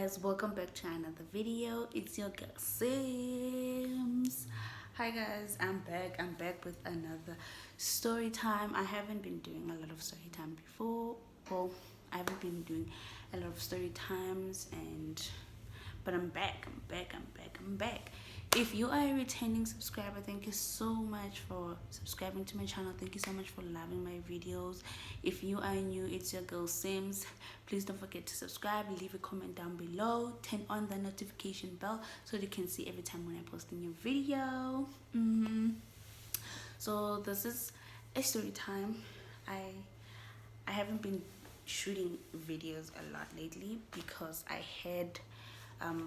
guys, welcome back to another video. It's your girl Simz. Hi guys, I'm back with another story time. I haven't been doing a lot of story time before. Well, I haven't been doing a lot of story times, but I'm back. I'm back. If you are a returning subscriber, thank you so much for subscribing to my channel. Thank you so much for loving my videos. If you are new, it's your girl Simz. Please don't forget to subscribe, leave a comment down below, turn on the notification bell so you can see every time when I post a new video. So this is a story time. I haven't been shooting videos a lot lately because I had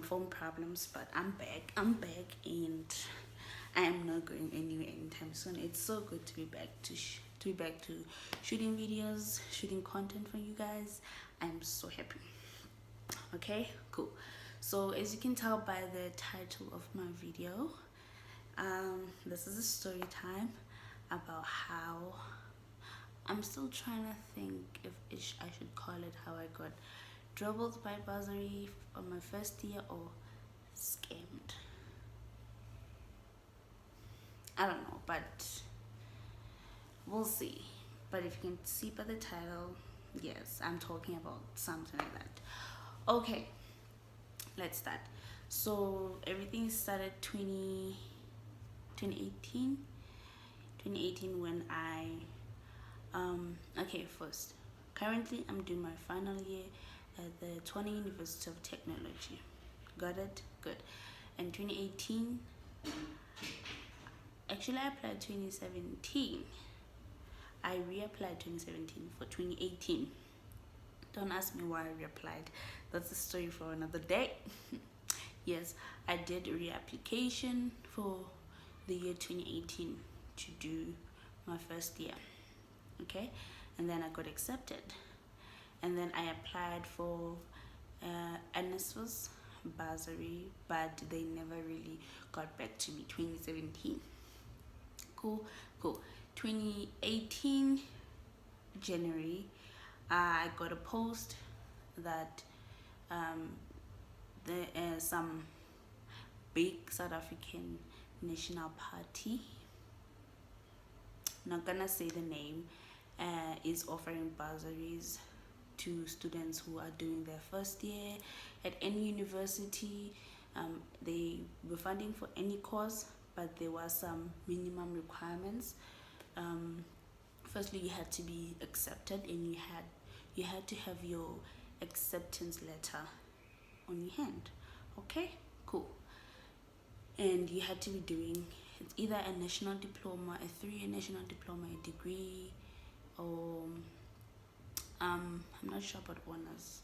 phone problems, but I'm back and I am not going anywhere anytime soon. It's so good to be back to shooting videos, shooting content for you guys. I'm so happy. Okay, cool. So as you can tell by the title of my video, this is a story time about how I'm still trying to think if I should call it how I got dribbled by Bursary on my first year or scammed. I don't know, but we'll see. But if you can see by the title, yes, I'm talking about something like that. Okay, let's start. So everything started 2018 when I okay, first, currently I'm doing my final year at the Tshwane University of Technology. Got it? Good. And 2018, actually I applied 2017. I reapplied 2017 for 2018. Don't ask me why I reapplied. That's a story for another day. Yes, I did reapplication for the year 2018 to do my first year. Okay, and then I got accepted. And then I applied for NSFA's Bursary, but they never really got back to me. 2017. Cool. 2018 January, I got a post that some big South African national party, not gonna say the name, is offering bursaries to students who are doing their first year at any university. They were funding for any course, but there were some minimum requirements. Firstly, you had to be accepted, and you had to have your acceptance letter on your hand. Okay, cool. And you had to be doing either a national diploma, a 3-year national diploma, a degree, or I'm not sure about honors,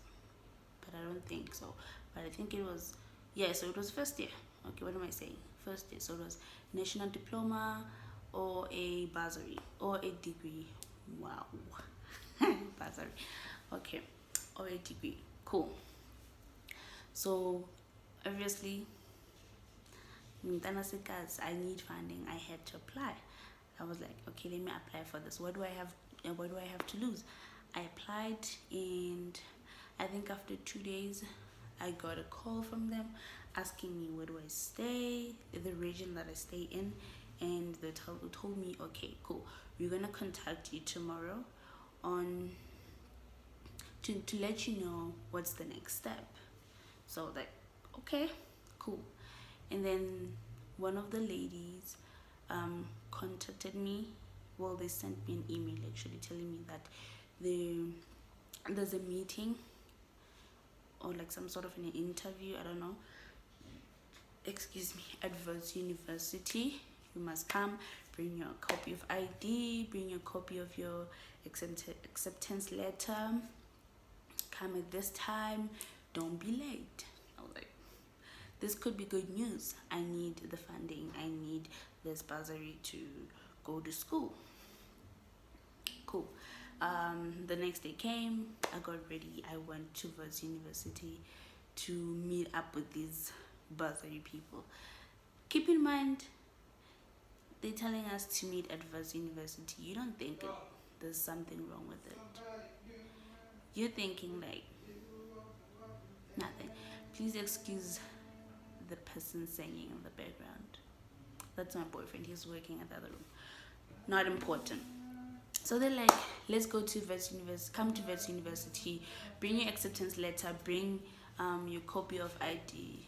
but I don't think so. But I think it was, yeah, so it was first year. Okay, what am I saying? First year. So it was national diploma or a bursary or a degree. Wow. Bursary. Okay. Or a degree. Cool. So obviously, I need funding. I had to apply. I was like, okay, let me apply for this. What do I have to lose? I applied, and I think after 2 days I got a call from them asking me where do I stay, the region that I stay in, and they told me, okay, cool, we're gonna contact you tomorrow on to let you know what's the next step. So like, okay, cool. And then one of the ladies contacted me. Well, they sent me an email actually telling me that there's a meeting or like some sort of an interview, I don't know, excuse me, at Varsity University. You must come, bring your copy of ID, bring your copy of your acceptance letter, come at this time, don't be late. I was like, this could be good news. I need the funding, I need this bursary to go to school. Cool. The next day came, I got ready, I went to Varsity University to meet up with these bursary people. Keep in mind, they're telling us to meet at Varsity University. You don't think there's something wrong with it. You're thinking like nothing. Please excuse the person singing in the background. That's my boyfriend. He's working at the other room. Not important. So they're like, let's go to Vets University. Come to Vets University. Bring your acceptance letter. Bring your copy of ID.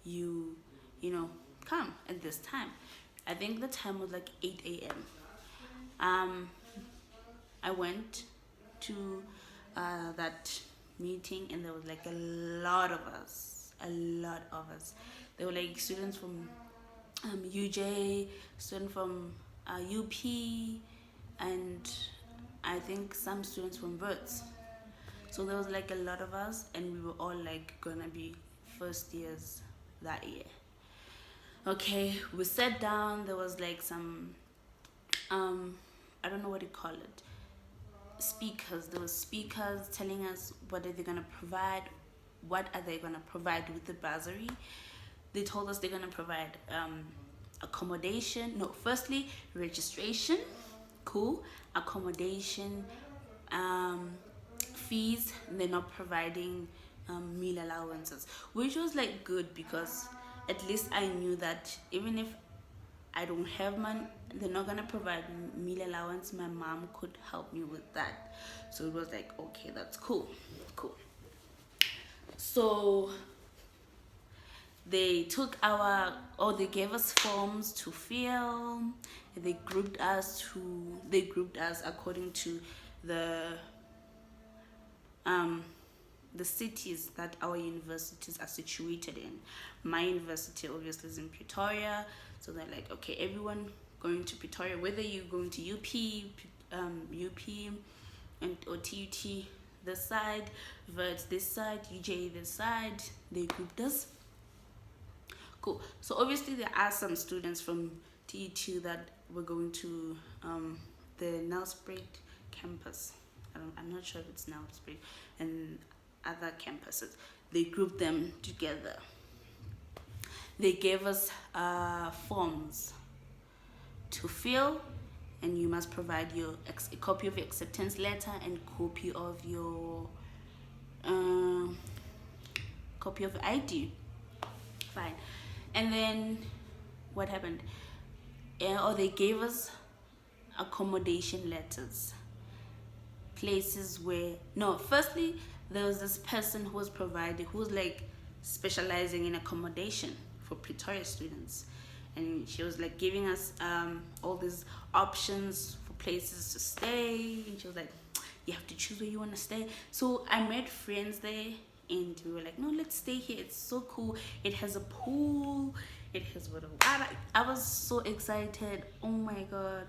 You know, come at this time. I think the time was like 8 a.m. I went to that meeting, and there was like a lot of us. There were like students from UJ, students from UP, and I think some students from Verts. So there was like a lot of us, and we were all like gonna be first years that year. Okay, we sat down. There was like some I don't know what you call it, speakers. There were speakers telling us what are they gonna provide, what are they gonna provide with the bursary. They told us they're gonna provide accommodation. No, firstly registration, cool, accommodation, fees. They're not providing meal allowances, which was like good, because at least I knew that even if I don't have money, they're not gonna provide meal allowance. My mom could help me with that. So it was like, okay, that's cool. So they they gave us forms to fill. They grouped us according to the cities that our universities are situated in. My university obviously is in Pretoria, so they're like, okay, everyone going to Pretoria, whether you're going to UP and or TUT this side, Verts this side, UJ this side. They grouped us. Cool. So obviously there are some students from TUT that were going to the Nelspruit campus. I'm not sure if it's Nelspruit and other campuses. They grouped them together. They gave us forms to fill, and you must provide a copy of your acceptance letter and copy of your copy of ID. Fine. And then what happened? They gave us accommodation letters. Places where firstly there was this person who was like specializing in accommodation for Pretoria students, and she was like giving us all these options for places to stay, and she was like, you have to choose where you want to stay. So I made friends there, and we were like, no, let's stay here, it's so cool. It has a pool, it has water. I was so excited. Oh my god,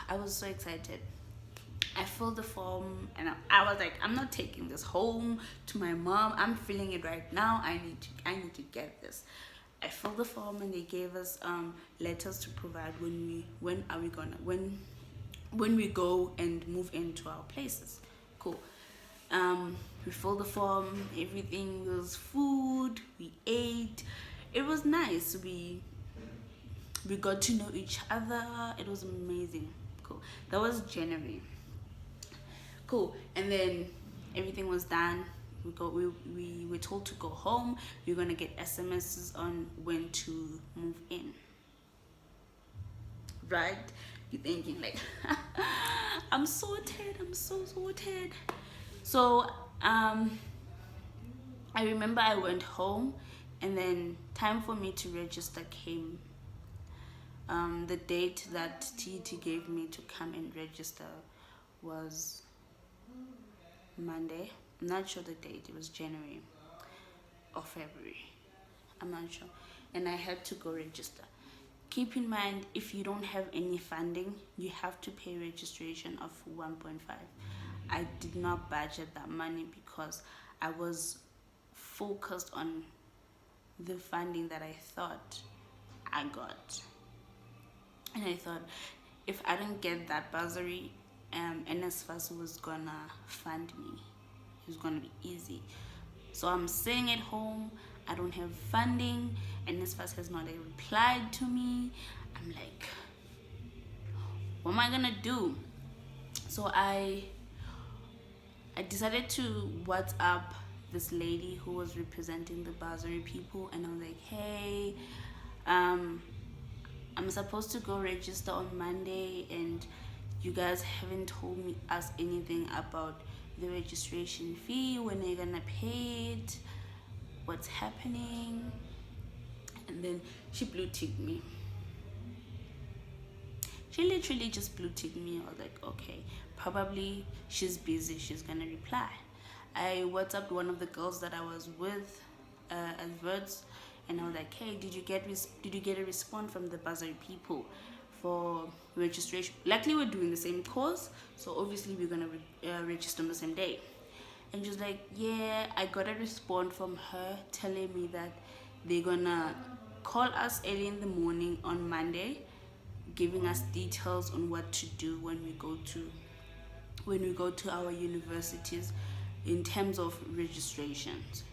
I was so excited. I filled the form, and I was like, I'm not taking this home to my mom. I'm feeling it right now. I need to get this. I filled the form, and they gave us letters to provide when we go and move into our places. Cool. We filled the form. Everything was food. We ate. It was nice. We got to know each other. It was amazing. Cool. That was January. Cool. And then everything was done. We were told to go home. We're gonna get SMSs on when to move in. Right? You're thinking like, I'm sorted. I'm so sorted. So I remember I went home, and then time for me to register came. The date that TT gave me to come and register was Monday. I'm not sure the date. It was January or February. I'm not sure. And I had to go register. Keep in mind, if you don't have any funding, you have to pay registration of 1.5. I did not budget that money because I was focused on the funding that I thought I got. And I thought, if I don't get that bursary, NSFAS was gonna fund me. It was gonna be easy. So I'm sitting at home. I don't have funding. NSFAS has not replied to me. I'm like, what am I gonna do? So I decided to WhatsApp this lady who was representing the Bursary people, and I was like, hey, um I'm supposed to go register on Monday, and you guys haven't told me us anything about the registration fee. When are you gonna pay it? What's happening? And then she blue ticked me. She literally just blue ticked me. I was like, okay, probably she's busy. She's gonna reply. I WhatsApped one of the girls that I was with at Verts, and I was like, hey, did you get a response from the Bursary people for registration? Luckily, we're doing the same course, so obviously we're gonna register on the same day. And she was like, yeah, I got a response from her telling me that they're gonna call us early in the morning on Monday, giving us details on what to do when we go to our universities in terms of registrations.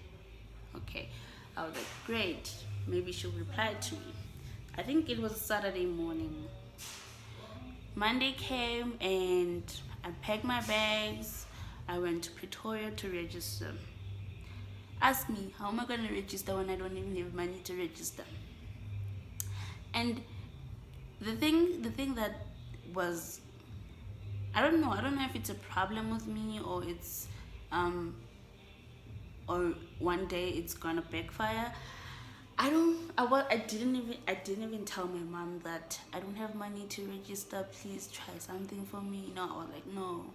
Okay, I was like, great, maybe she'll reply to me. I think it was Saturday morning. Monday came and I packed my bags. I went to Pretoria to register. Ask me, how am I going to register when I don't even have money to register? And the thing that was, I don't know if it's a problem with me, or it's or one day it's gonna backfire. I didn't even tell my mom that I don't have money to register. Please try something for me. No, I was like, no.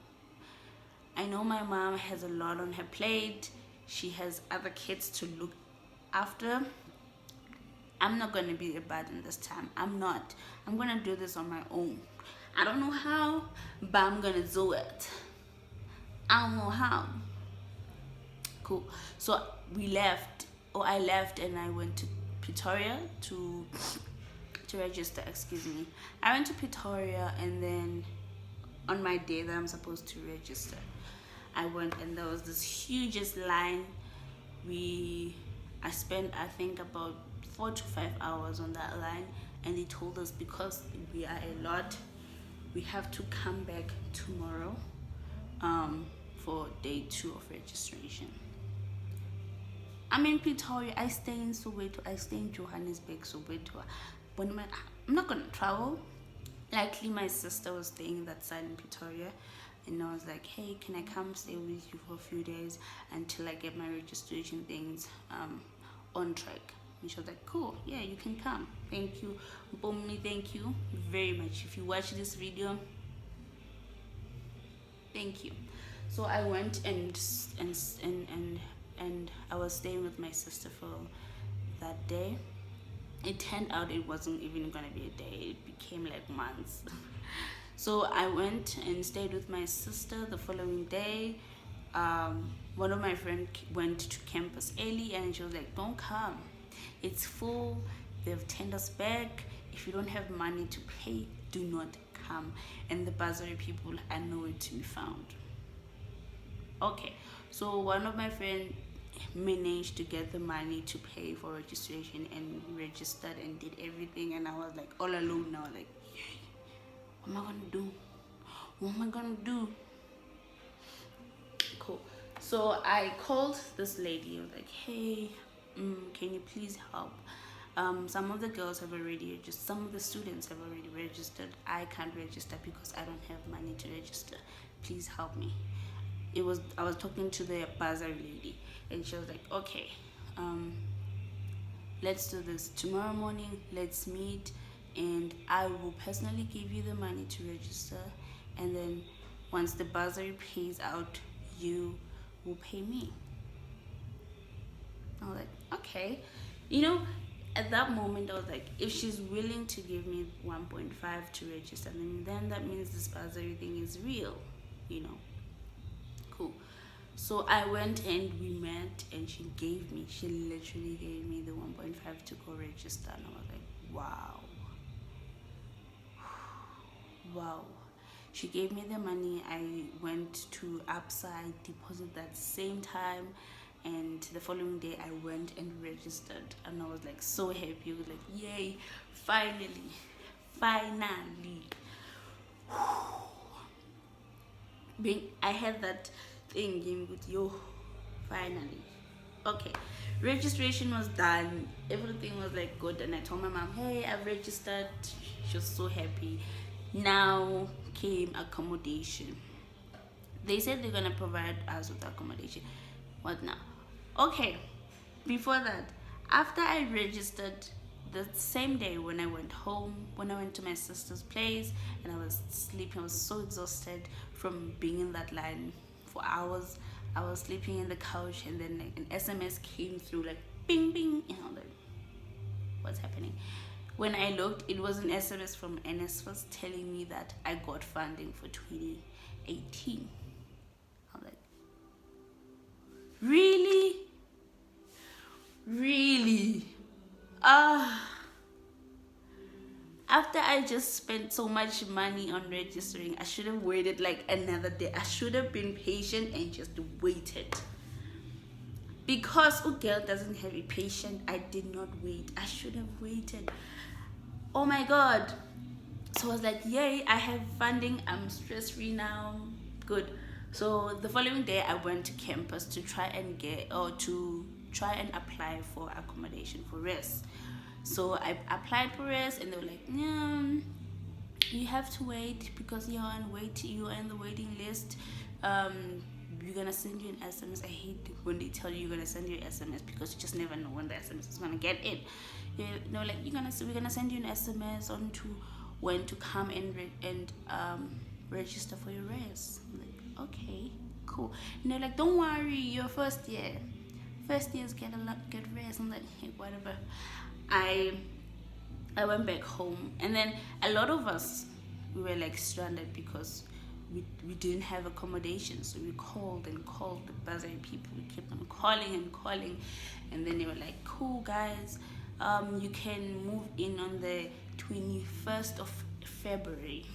I know my mom has a lot on her plate. She has other kids to look after. I'm not gonna be a burden this time. I'm not. I'm gonna do this on my own. I don't know how, but I'm gonna do it. I don't know how. Cool. So I left and I went to Pretoria to register. Excuse me. I went to Pretoria, and then on my day that I'm supposed to register, I went, and there was this hugest line. I spent, I think, about 4 to 5 hours on that line, and they told us because we are a lot, we have to come back tomorrow for day 2 of registration. I'm in Pretoria. I stay in Soweto. I stay in Johannesburg, Soweto. I'm not gonna travel. Likely my sister was staying that side in Pretoria, and I was like, hey, can I come stay with you for a few days until I get my registration things on track? And she was like, cool, yeah, you can come. Thank you, Bomi, thank you very much. If you watch this video, thank you. So I went and I was staying with my sister for that day. It turned out it wasn't even gonna be a day. It became like months. So I went and stayed with my sister the following day. One of my friends went to campus early, and she was like, don't come. It's full. They've turned us back. If you don't have money to pay, do not come. And the Bursary people are nowhere to be found. Okay, so one of my friends managed to get the money to pay for registration and registered and did everything, and I was like all alone now, like, what am I gonna do? What am I gonna do? Cool. So I called this lady. I was like, hey, can you please help? Some of the girls have already registered. Some of the students have already registered. I can't register because I don't have money to register. Please help me. I was talking to the Bursary lady, and she was like, okay, let's do this tomorrow morning. Let's meet, and I will personally give you the money to register, and then once the Bursary pays out, you will pay me. I was like, okay. At that moment I was like, if she's willing to give me 1.5 to register, then that means this Bursary thing is real. Cool. So I went and we met, and she literally gave me the 1.5 to go register, and I was like, wow. She gave me the money. I went to Upside, deposit that same time, and the following day I went and registered, and I was like so happy. I was like, yay, finally. I had that thing with you, finally. Okay, registration was done, everything was like good, and I told my mom, hey, I've registered. She was so happy. Now came accommodation. They said they're gonna provide us with accommodation. What now? Okay, before that, after I registered, the same day when I went home, when I went to my sister's place, and I was sleeping, I was so exhausted from being in that line for hours. I was sleeping in the couch, and then like, an SMS came through, like bing bing, and I was like, what's happening? When I looked, it was an SMS from NSFAS telling me that I got funding for 2018. I was like, really? Really? After I just spent so much money on registering, I should have waited like another day. I should have been patient and just waited. Because Udell doesn't have a patient, I did not wait. I should have waited. Oh my god. So I was like, yay, I have funding, I'm stress free now. Good. So the following day I went to campus to try and apply for accommodation for rest. So I applied for rest, and they were like, yeah, you have to wait because you're in the waiting list. We're gonna send you an SMS. I hate when they tell you you're gonna send you an SMS because you just never know when the SMS is gonna get in. They were like, we're gonna send you an SMS on to when to come and register for your rest. I'm like, okay, cool. And they're like, don't worry, you're first year. First years get rest. I'm like, hey, whatever. I went back home, and then a lot of us, we were like stranded because we didn't have accommodation. So we called and called the Bursary people. We kept on calling and calling, and then they were like, cool guys, you can move in on the 21st of February.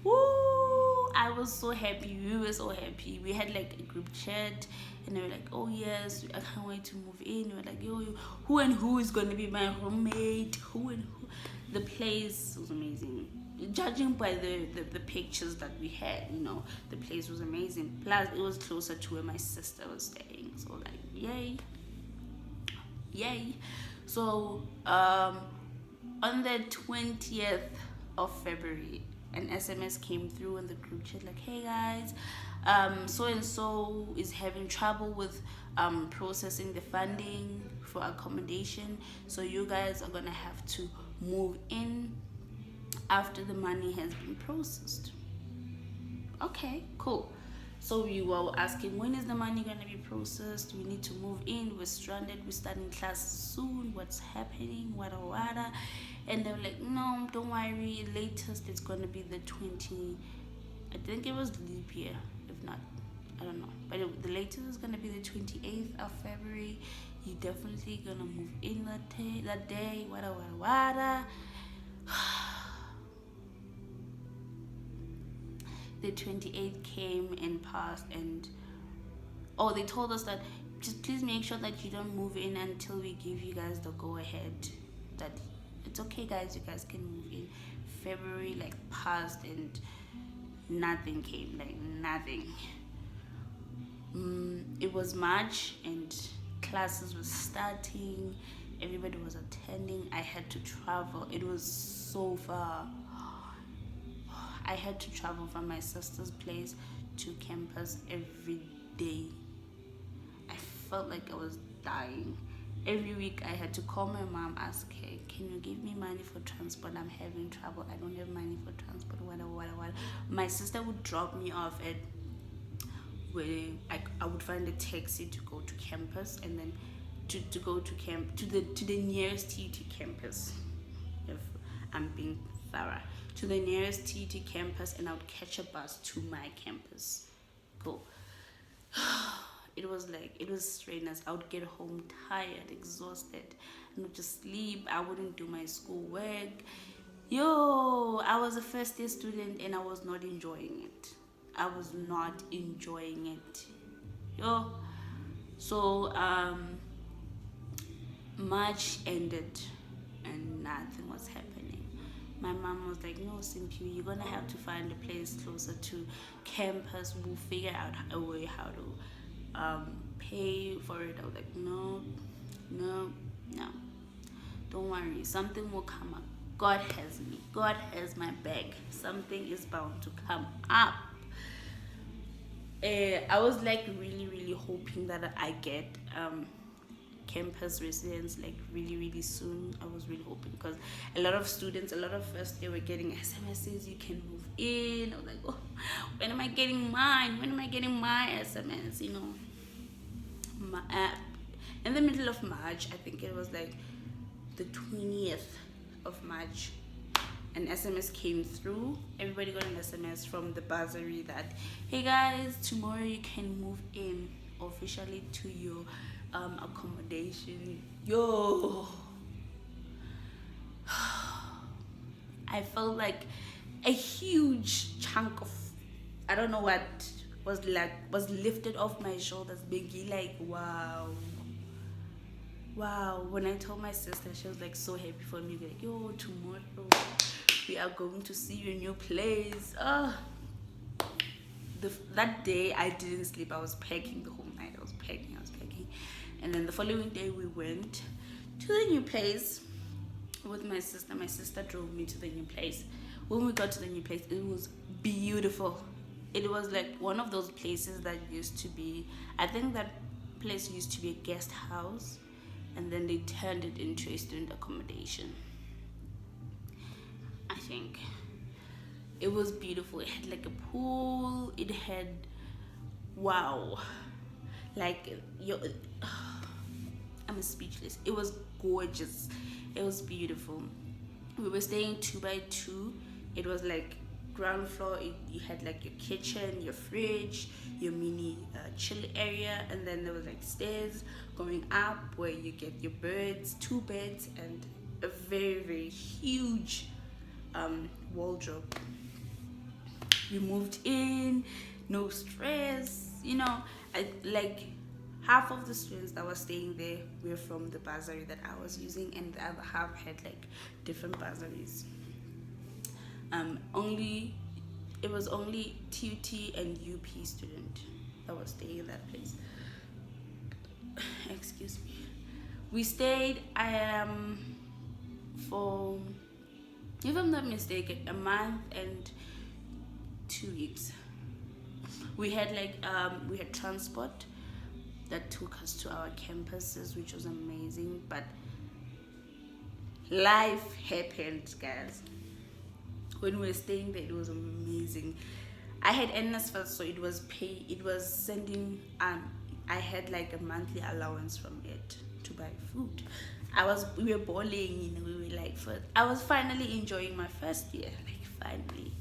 Woo! I was so happy. We were so happy. We had like a group chat, and they were like, oh yes, I can't wait to move in. We were like, yo, who and who is going to be my roommate? Who and who? The place was amazing. Judging by the pictures that we had, the place was amazing. Plus, it was closer to where my sister was staying. So like, yay. Yay. So, on the 20th of February, an SMS came through in the group chat like, hey guys, so and so is having trouble with processing the funding for accommodation, so you guys are gonna have to move in after the money has been processed. Okay, cool. So we were asking, when is the money gonna be processed? We need to move in, we're stranded, we're starting class soon, what's happening, wada. And they were like, no, don't worry, latest it's gonna be the 20, I think it was leap year, if not, I don't know, but the latest is gonna be the 28th of February. You definitely gonna move in that day, wada. The 28th came and passed, and they told us that just please make sure that you don't move in until we give you guys the go ahead, that it's okay guys, you guys can move in. February like passed and nothing came, like nothing. It was March and classes were starting, everybody was attending. I had to travel, it was so far. I had to travel from my sister's place to campus every day. I felt like I was dying. Every week I had to call my mom, ask her, can you give me money for transport? I'm having trouble. I don't have money for transport, whatever. My sister would drop me off at where I would find a taxi to go to campus, and then to go to the nearest TT campus, if I'm being thorough, to the nearest TT campus, and I would catch a bus to my campus. Cool. It was strenuous. I would get home tired, exhausted, and would just sleep. I wouldn't do my schoolwork. I was a first year student and I was not enjoying it. So March ended and nothing was happening. My mom was like, no, Simphiwe, you're gonna have to find a place closer to campus. We'll figure out a way how to pay for it. I was like, no, no, no. Don't worry, something will come up. God has me. God has my back. Something is bound to come up. I was like really, really hoping that I get campus residence like really, really soon. I was really hoping because a lot of students, a lot of us, they were getting SMSs. You can move in. I was like, oh, when am I getting mine? When am I getting my SMS? You know, my app. In the middle of March, I think it was like the 20th of March, an SMS came through. Everybody got an SMS from the bursary that, hey guys, tomorrow you can move in officially to your accommodation. Yo, I felt like a huge chunk of, I don't know what was lifted off my shoulders. Being like, wow. When I told my sister, she was like so happy for me, like, yo, tomorrow we are going to see your new place. That day I didn't sleep. I was packing the whole night. I was packing, and then the following day we went to the new place with my sister. My sister drove me to the new place. When we got to the new place, it was beautiful. It was like one of those places that used to be, I think that place used to be a guest house, and then they turned it into a student accommodation. I think it was beautiful. It had like a pool. It had, wow, like I'm speechless. It was gorgeous. It was beautiful. We were staying 2x2. It was like ground floor. You had like your kitchen, your fridge, your mini chill area, and then there was like stairs going up where you get your beds, 2 beds, and a very, very huge wardrobe. We moved in, no stress, you know. Like half of the students that were staying there were from the bursary that I was using, and the other half had like different bursaries. It was only TUT and UP student that was staying in that place. Excuse me. We stayed for, if I'm not mistaken, a month and 2 weeks. We had we had transport that took us to our campuses, which was amazing. But life happened, guys. When we were staying there, it was amazing. I had NSFAS, so it was sending. I had like a monthly allowance from it to buy food. We were balling, you know. We were like, I was finally enjoying my first year, like finally.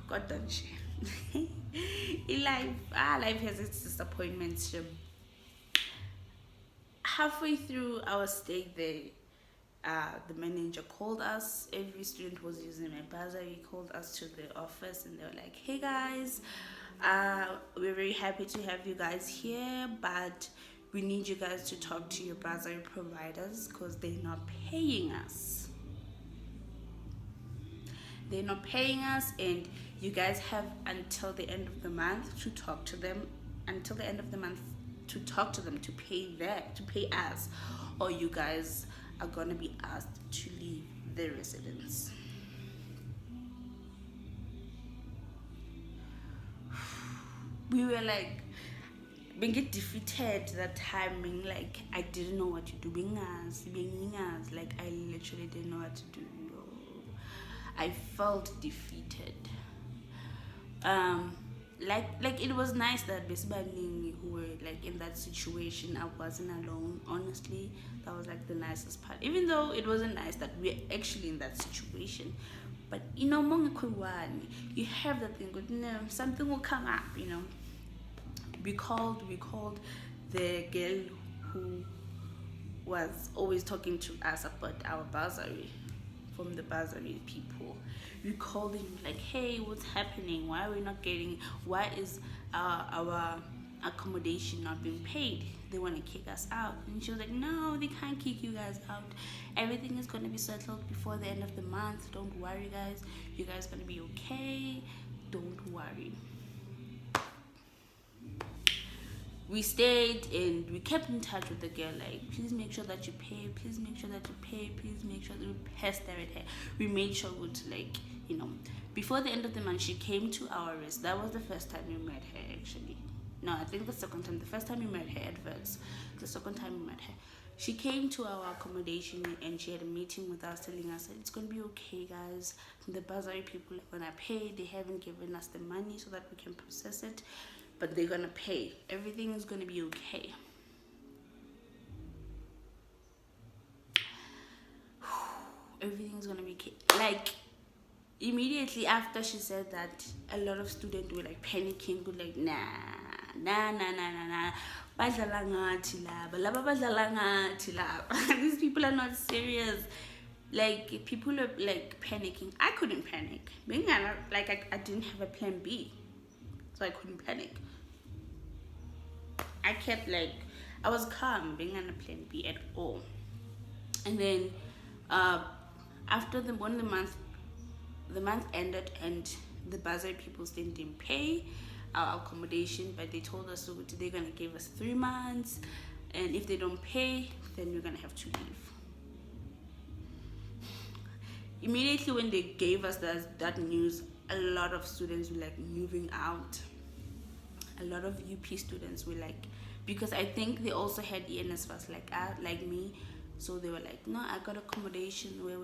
God done shit. In life, life has its disappointments. Halfway through our stay there, the manager called us. Every student was using my bursary. He called us to the office, and they were like, hey guys, we're very happy to have you guys here, but we need you guys to talk to your bursary providers because they're not paying us. They're not paying us, and you guys have until the end of the month to talk to them. Until the end of the month to talk to them to pay us, or you guys are gonna be asked to leave the residence. We were like being defeated that time, being like, I didn't know what to do, being us, like I literally didn't know what to do. I felt defeated. Like it was nice that Besibani who were like in that situation, I wasn't alone. Honestly, that was like the nicest part. Even though it wasn't nice that we're actually in that situation, but you know, you have that thing. No, something will come up. You know, we called the girl who was always talking to us about our bursary, from the bursary people. We called him like, hey, what's happening? Why are we not getting? Why is our accommodation not being paid? they want to kick us out. And she was like, no, they can't kick you guys out. Everything is going to be settled before the end of the month. Don't worry, guys. You guys are going to be okay. Don't worry. We stayed and we kept in touch with the girl, like, please make sure that you pay, please make sure that you pay, please make sure that we pestered her. We made sure to, like, you know, before the end of the month, she came to our rest. That was the first time we met her, actually. No, I think the second time. The first time we met her at Verts. The second time we met her. She came to our accommodation and she had a meeting with us telling us that it's going to be okay, guys. The Bursary people are going to pay. They haven't given us the money so that we can process it, but they're going to pay. Everything is going to be okay. Everything's going to be okay. Like, immediately after she said that, a lot of students were like panicking, good, like, nah. These people are not serious. Like, people are like panicking. I couldn't panic. Like, I didn't have a plan B, so I couldn't panic. I kept, like, I was calm, being on a plan B at all. And then after the month ended and the Bursary people still didn't pay our accommodation, but they told us they're gonna give us 3 months, and if they don't pay, then we're gonna have to leave. Immediately when they gave us that news, a lot of students were like moving out. A lot of UP students were like, because I think they also had ENSFAS like me, so they were like, no, I got accommodation, where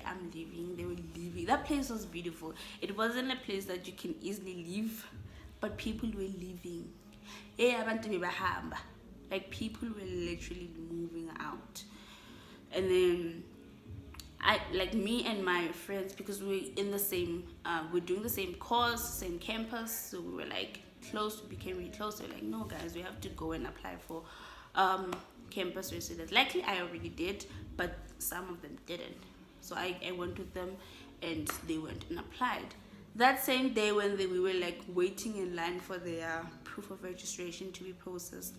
I'm leaving. They were leaving. That place was beautiful. It wasn't a place that you can easily leave, but people were leaving. Like, people were literally moving out. And then me and my friends, because we're in the same, we're doing the same course, same campus, so we were like close, became really close. We're like, no guys, we have to go and apply for campus residence. Likely I already did, but some of them didn't. So I went with them and they went and applied. That same day when we were like waiting in line for their proof of registration to be processed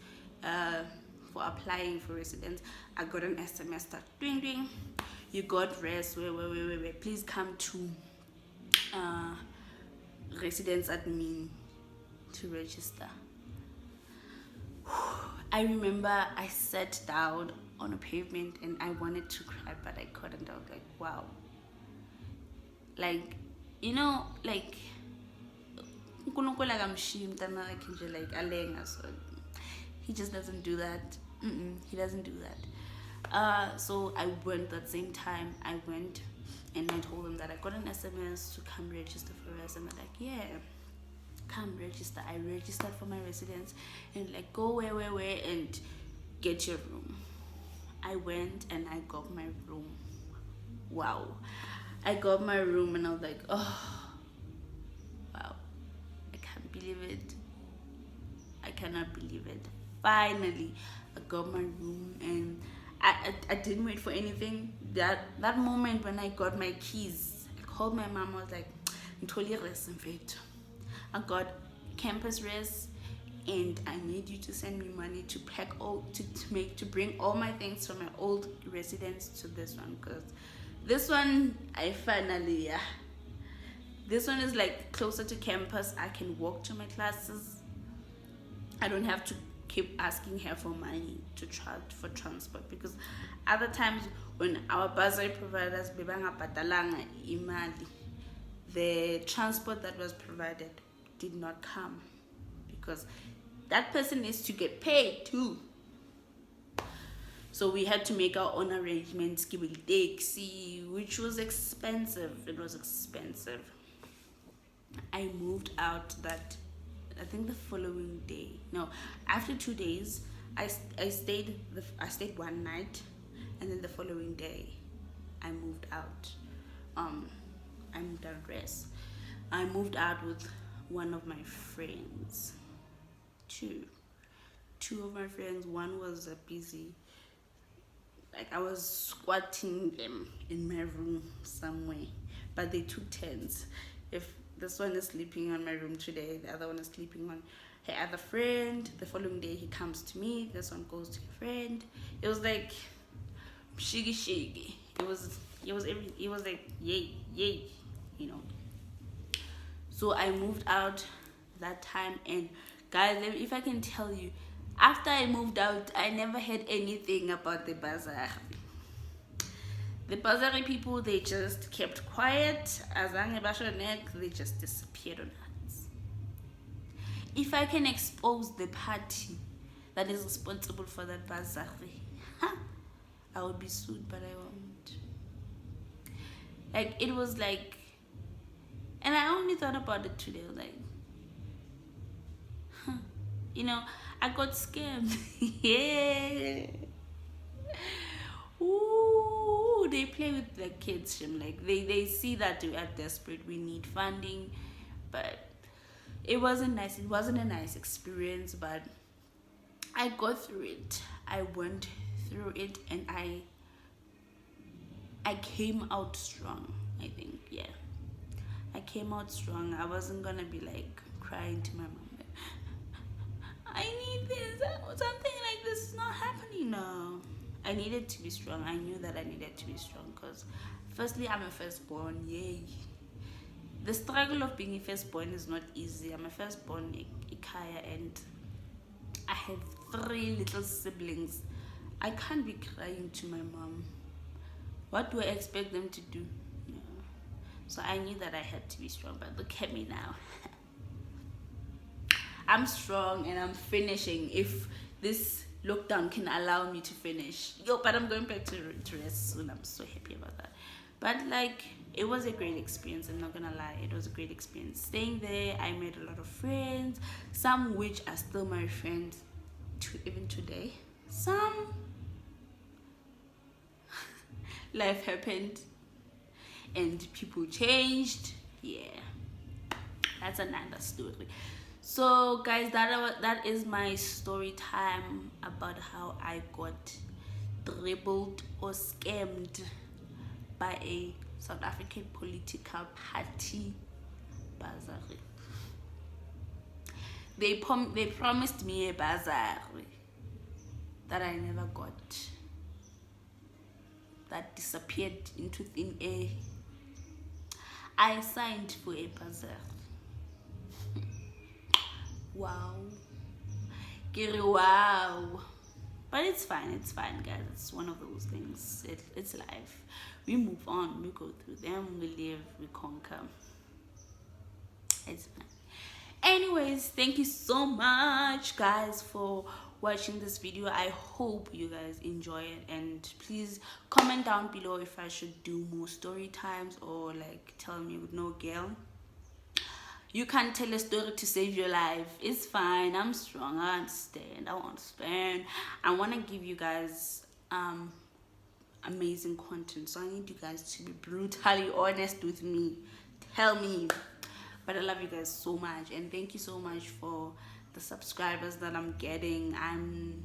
for applying for residence, I got an SMS that ding ding, you got res, wait, please come to residence admin to register. I remember I sat down on a pavement and I wanted to cry, but I couldn't. I was like, wow. Like, you know, like, he just doesn't do that. He doesn't do that. So I went that same time. I went and I told them that I got an SMS to come register for us, and they're like, yeah, come register. I registered for my residence and like, go where and get your room. I went and I got my room. Wow. I got my room and I was like, oh, wow. I can't believe it. I cannot believe it. Finally, I got my room and I didn't wait for anything. That moment when I got my keys, I called my mom. I was like, I got campus res, and I need you to send me money to pack to bring all my things from my old residence to this one, because this one this one is like closer to campus. I can walk to my classes. I don't have to keep asking her for money to charge for transport, because other times when our bursary providers the transport that was provided did not come, because that person needs to get paid too. So we had to make our own arrangements, taxi, which was expensive. It was expensive. I moved out I think the following day. No, after 2 days, I stayed 1 night, and then the following day, I moved out. I moved out rest. I moved out with one of my friends. Two of my friends. One was busy. Like, I was squatting them in my room somewhere, but they took turns. If this one is sleeping on my room today, the other one is sleeping on her other friend. The following day he comes to me, this one goes to a friend. It was like shiggy. It was like yay, you know. So I moved out that time, and guys, if I can tell you, after I moved out, I never heard anything about the Bursary. The Bursary people, they just kept quiet. Azange basho neck, they just disappeared on us. If I can expose the party that is responsible for that Bursary, I would be sued, but I won't. Like, it was like, and I only thought about it today, like, you know, I got scammed. Yeah. Ooh, they play with the kids, like they see that we are desperate, we need funding, but it wasn't nice. It wasn't a nice experience, but I got through it. I went through it, and I came out strong. I think, yeah, I came out strong. I wasn't gonna be like crying to my mom, like, I need this, something like this is not happening. No, I needed to be strong. I knew that I needed to be strong because, firstly, I'm a firstborn. Yay! The struggle of being a firstborn is not easy. I'm a firstborn Ikaya, and I have 3 little siblings. I can't be crying to my mom. What do I expect them to do? Yeah. So I knew that I had to be strong. But look at me now. I'm strong and I'm finishing. If this lockdown can allow me to finish, but I'm going back to rest soon. I'm so happy about that. But like, it was a great experience. I'm not gonna lie, it was a great experience staying there. I made a lot of friends, some which are still my friends even today. Some life happened and people changed. Yeah, that's another story. So guys, that is my story time about how I got dribbled or scammed by a South African political party Bursary. They promised me a Bursary that I never got, that disappeared into thin air. I signed for a Bursary. Wow. Wow. But it's fine, guys. It's one of those things. It's life. We move on, we go through them, we live, we conquer. It's fine. Anyways, thank you so much, guys, for watching this video. I hope you guys enjoy it, and please comment down below if I should do more story times, or like tell me, no girl, you can't tell a story to save your life. It's fine. I'm strong. I understand. I understand. I want to give you guys amazing content. So I need you guys to be brutally honest with me. Tell me. But I love you guys so much. And thank you so much for the subscribers that I'm getting. I'm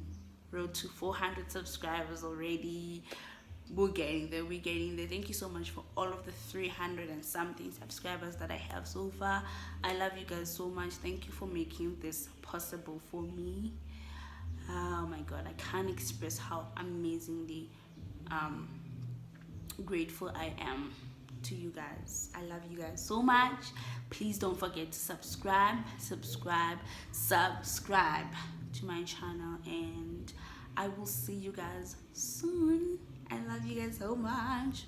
road to 400 subscribers already. We're getting there. Thank you so much for all of the 300 and something subscribers that I have so far. I love you guys so much. Thank you for making this possible for me. Oh my god, I can't express how amazingly grateful I am to you guys. I love you guys so much. Please don't forget to subscribe to my channel, and I will see you guys soon. I love you guys so much.